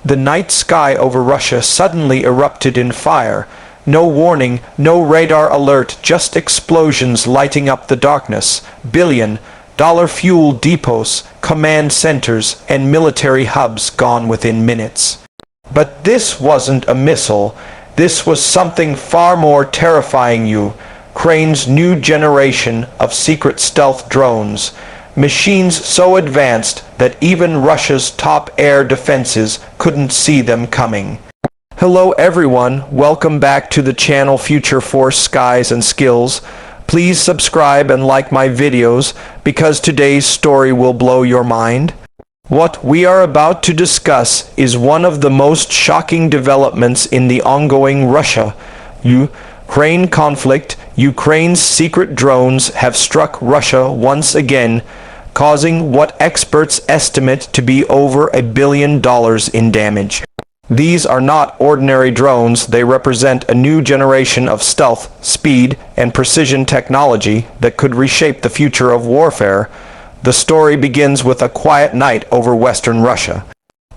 The night sky over Russia suddenly erupted in fire. No warning, no radar alert, just explosions lighting up the darkness. Billion-dollar fuel depots, command centers, and military hubs gone within minutes. But this wasn't a missile. This was something far more terrifying. Ukraine's new generation of secret stealth drones. Machines so advanced that even Russia's top air defenses couldn't see them coming. Hello everyone, welcome back to the channel Future Force Skies and Skills. Please subscribe and like my videos because today's story will blow your mind. What we are about to discuss is one of the most shocking developments in the ongoing Russia-Ukraine conflict. Ukraine's secret drones have struck Russia once again, causing what experts estimate to be over $1 billion in damage. These are not ordinary drones. They represent a new generation of stealth, speed, and precision technology that could reshape the future of warfare. The story begins with a quiet night over western Russia.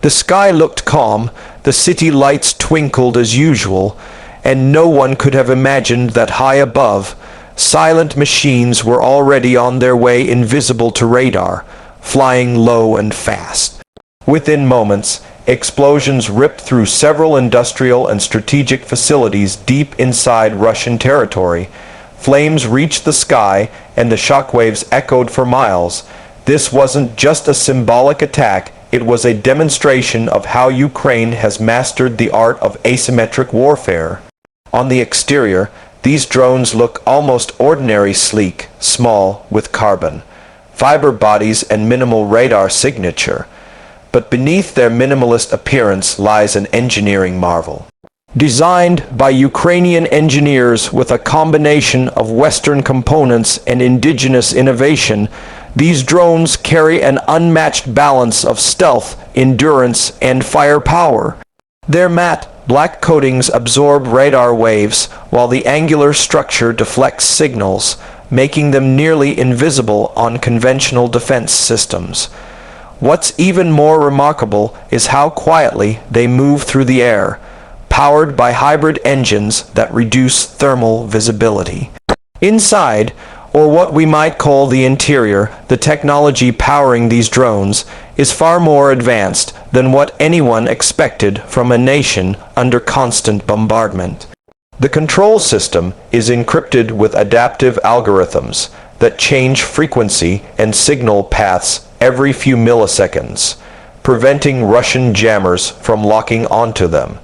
The sky looked calm, the city lights twinkled as usual, and no one could have imagined that high above, silent machines were already on their way invisible to radar, flying low and fast. Within moments, explosions ripped through several industrial and strategic facilities deep inside Russian territory. Flames reached the sky, and the shockwaves echoed for miles. This wasn't just a symbolic attack, it was a demonstration of how Ukraine has mastered the art of asymmetric warfare. On the exterior, these drones look almost ordinary, sleek, small, with carbon fiber bodies and minimal radar signature. But beneath their minimalist appearance lies an engineering marvel. Designed by Ukrainian engineers with a combination of Western components and indigenous innovation, these drones carry an unmatched balance of stealth, endurance, and firepower. Their matte, black coatings absorb radar waves, while the angular structure deflects signals, making them nearly invisible on conventional defense systems. What's even more remarkable is how quietly they move through the air, powered by hybrid engines that reduce thermal visibility. Inside, or what we might call the interior, the technology powering these drones is far more advanced than what anyone expected from a nation under constant bombardment. The control system is encrypted with adaptive algorithms that change frequency and signal paths every few milliseconds, preventing Russian jammers from locking onto them.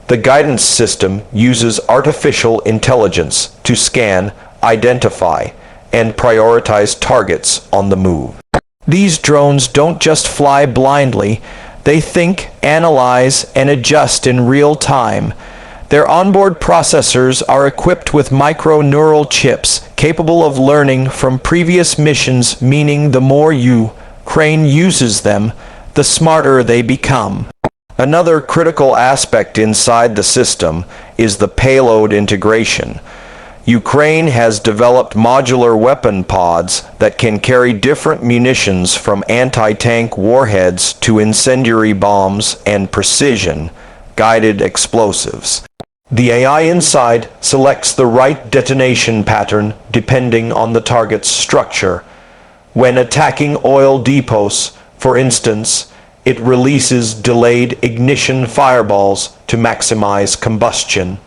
The guidance system uses artificial intelligence to scan, identify, and prioritize targets on the move. These drones don't just fly blindly, they think, analyze, and adjust in real time. Their onboard processors are equipped with micro-neural chips capable of learning from previous missions, meaning the more Ukraine uses them, the smarter they become. Another critical aspect inside the system is the payload integration. Ukraine has developed modular weapon pods that can carry different munitions from anti-tank warheads to incendiary bombs and precision-guided explosives. The AI inside selects the right detonation pattern depending on the target's structure. When attacking oil depots, for instance, it releases delayed ignition fireballs to maximize combustion.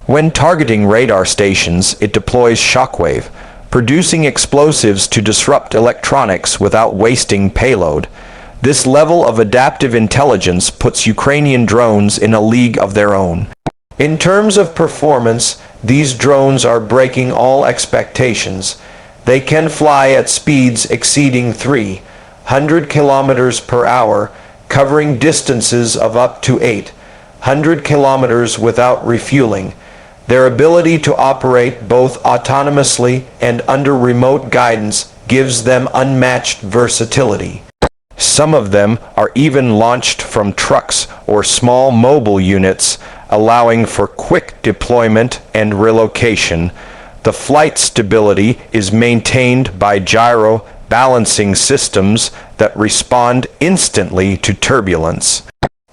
When targeting radar stations, it deploys shockwave, producing explosives to disrupt electronics without wasting payload. This level of adaptive intelligence puts Ukrainian drones in a league of their own. In terms of performance, these drones are breaking all expectations. They can fly at speeds exceeding 300 kilometers per hour, covering distances of up to 800 kilometers without refueling. Their ability to operate both autonomously and under remote guidance gives them unmatched versatility. Some of them are even launched from trucks or small mobile units, allowing for quick deployment and relocation. The flight stability is maintained by gyro balancing systems that respond instantly to turbulence.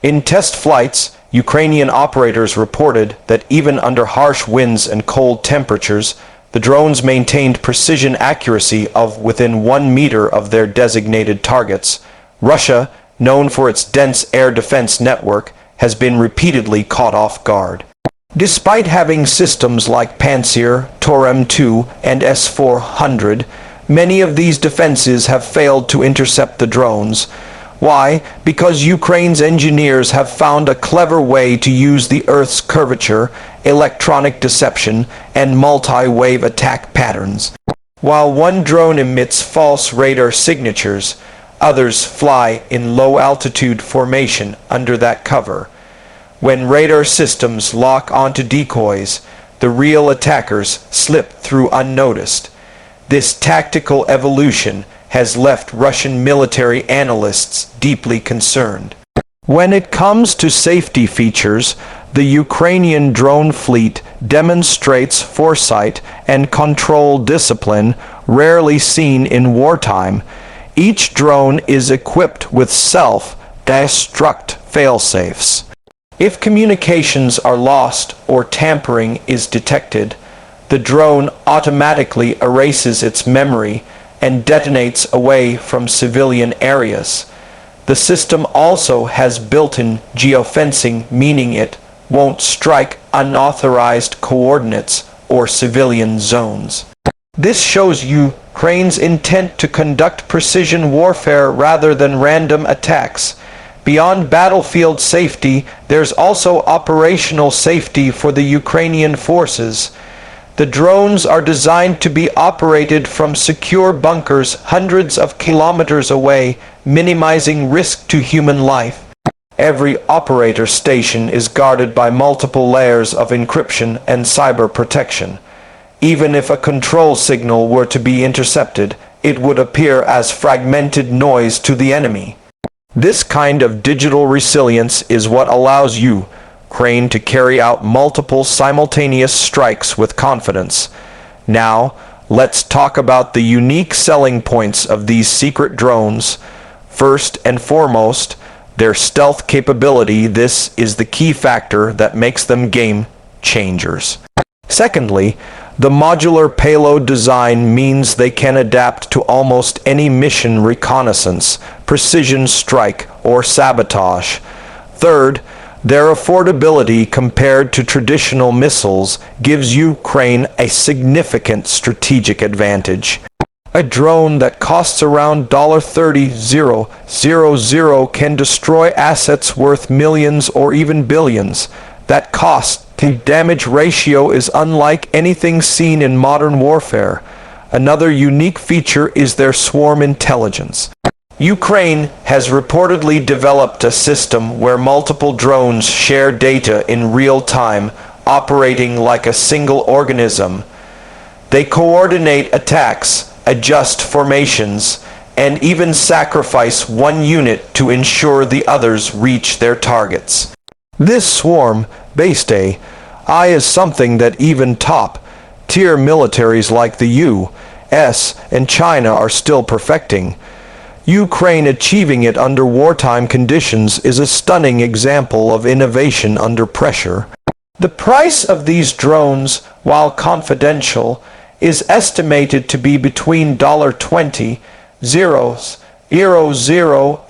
In test flights, Ukrainian operators reported that even under harsh winds and cold temperatures, the drones maintained precision accuracy of within 1 meter of their designated targets. Russia, known for its dense air defense network, has been repeatedly caught off guard. Despite having systems like Pantsir, Torem 2, and S-400, many of these defenses have failed to intercept the drones. Why? Because Ukraine's engineers have found a clever way to use the Earth's curvature, electronic deception, and multi-wave attack patterns. While one drone emits false radar signatures, others fly in low-altitude formation under that cover. When radar systems lock onto decoys, the real attackers slip through unnoticed. This tactical evolution has left Russian military analysts deeply concerned. When it comes to safety features, the Ukrainian drone fleet demonstrates foresight and control discipline rarely seen in wartime. Each drone is equipped with self-destruct failsafes. If communications are lost or tampering is detected, the drone automatically erases its memory and detonates away from civilian areas. The system also has built-in geofencing, meaning it won't strike unauthorized coordinates or civilian zones. This shows Ukraine's intent to conduct precision warfare rather than random attacks. Beyond battlefield safety, there's also operational safety for the Ukrainian forces. The drones are designed to be operated from secure bunkers hundreds of kilometers away, minimizing risk to human life. Every operator station is guarded by multiple layers of encryption and cyber protection. Even if a control signal were to be intercepted, it would appear as fragmented noise to the enemy. This kind of digital resilience is what allows Ukraine to carry out multiple simultaneous strikes with confidence. Now, let's talk about the unique selling points of these secret drones. First and foremost, their stealth capability. This is the key factor that makes them game changers. Secondly, the modular payload design means they can adapt to almost any mission: reconnaissance, precision strike, or sabotage. Third, their affordability compared to traditional missiles gives Ukraine a significant strategic advantage. A drone that costs around $30,000 can destroy assets worth millions or even billions. That cost-to-damage ratio is unlike anything seen in modern warfare. Another unique feature is their swarm intelligence. Ukraine has reportedly developed a system where multiple drones share data in real time, operating like a single organism. They coordinate attacks, adjust formations, and even sacrifice one unit to ensure the others reach their targets. This swarm-based AI is something that even top-tier militaries like the US and China are still perfecting. Ukraine achieving it under wartime conditions is a stunning example of innovation under pressure. The price of these drones, while confidential, is estimated to be between $20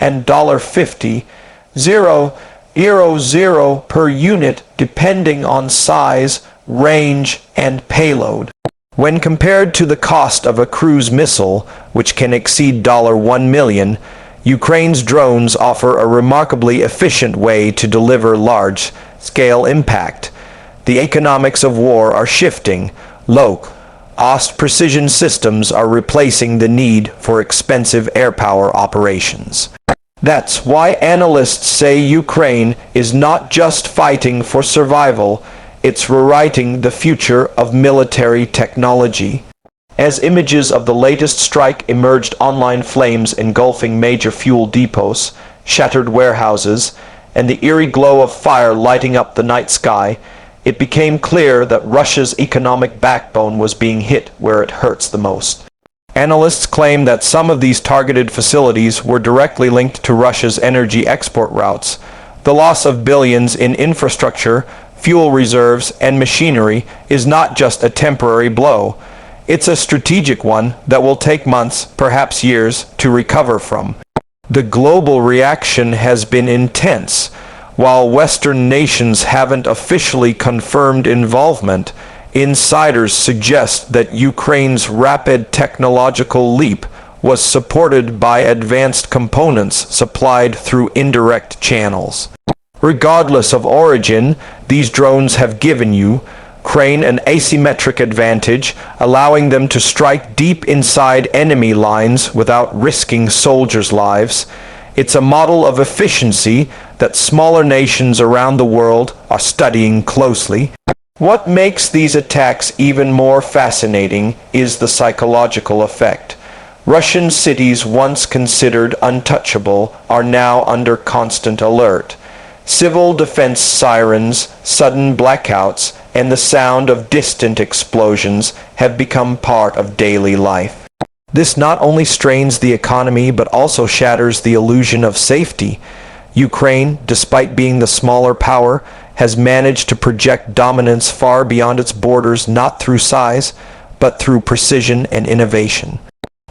and $50 per unit, depending on size, range, and payload. When compared to the cost of a cruise missile, which can exceed $1 million, Ukraine's drones offer a remarkably efficient way to deliver large-scale impact. The economics of war are shifting. Low-cost precision systems are replacing the need for expensive air power operations. That's why analysts say Ukraine is not just fighting for survival, it's rewriting the future of military technology. As images of the latest strike emerged online, flames engulfing major fuel depots, shattered warehouses, and the eerie glow of fire lighting up the night sky, it became clear that Russia's economic backbone was being hit where it hurts the most. Analysts claim that some of these targeted facilities were directly linked to Russia's energy export routes. The loss of billions in infrastructure, fuel reserves, and machinery is not just a temporary blow. It's a strategic one that will take months, perhaps years, to recover from. The global reaction has been intense. While Western nations haven't officially confirmed involvement, insiders suggest that Ukraine's rapid technological leap was supported by advanced components supplied through indirect channels. Regardless of origin, these drones have given Ukraine an asymmetric advantage, allowing them to strike deep inside enemy lines without risking soldiers' lives. It's a model of efficiency that smaller nations around the world are studying closely. What makes these attacks even more fascinating is the psychological effect. Russian cities once considered untouchable are now under constant alert. Civil defense sirens, sudden blackouts, and the sound of distant explosions have become part of daily life. This not only strains the economy but also shatters the illusion of safety. Ukraine, despite being the smaller power, has managed to project dominance far beyond its borders, not through size, but through precision and innovation.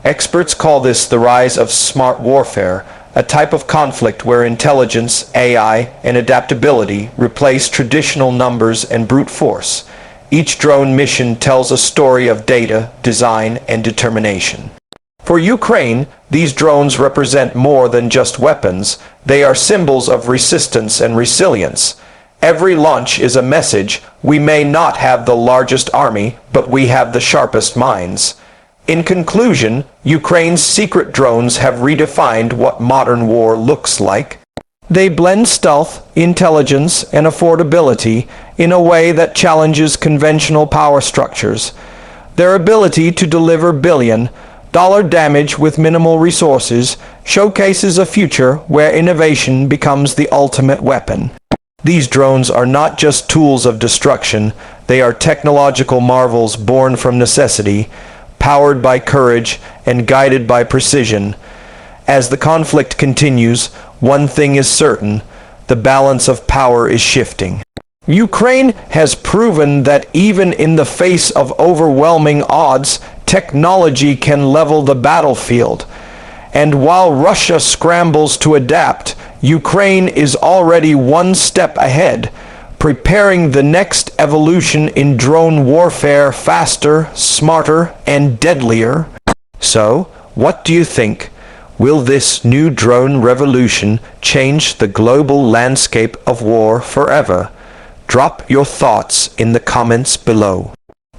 Experts call this the rise of smart warfare, a type of conflict where intelligence, AI, and adaptability replace traditional numbers and brute force. Each drone mission tells a story of data, design, and determination. For Ukraine, these drones represent more than just weapons. They are symbols of resistance and resilience. Every launch is a message: we may not have the largest army, but we have the sharpest minds. In conclusion, Ukraine's secret drones have redefined what modern war looks like. They blend stealth, intelligence, and affordability in a way that challenges conventional power structures. Their ability to deliver billion-dollar damage with minimal resources showcases a future where innovation becomes the ultimate weapon. These drones are not just tools of destruction, they are technological marvels born from necessity, powered by courage and guided by precision. As the conflict continues, one thing is certain: the balance of power is shifting. Ukraine has proven that even in the face of overwhelming odds, technology can level the battlefield. And while Russia scrambles to adapt, Ukraine is already one step ahead, preparing the next evolution in drone warfare faster, smarter, and deadlier. So, what do you think? Will this new drone revolution change the global landscape of war forever? Drop your thoughts in the comments below.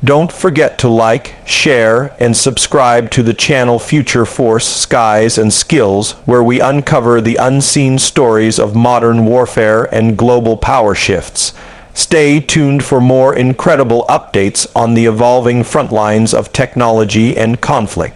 Don't forget to like, share, and subscribe to the channel Future Force Skies and Skills, where we uncover the unseen stories of modern warfare and global power shifts. Stay tuned for more incredible updates on the evolving front lines of technology and conflict.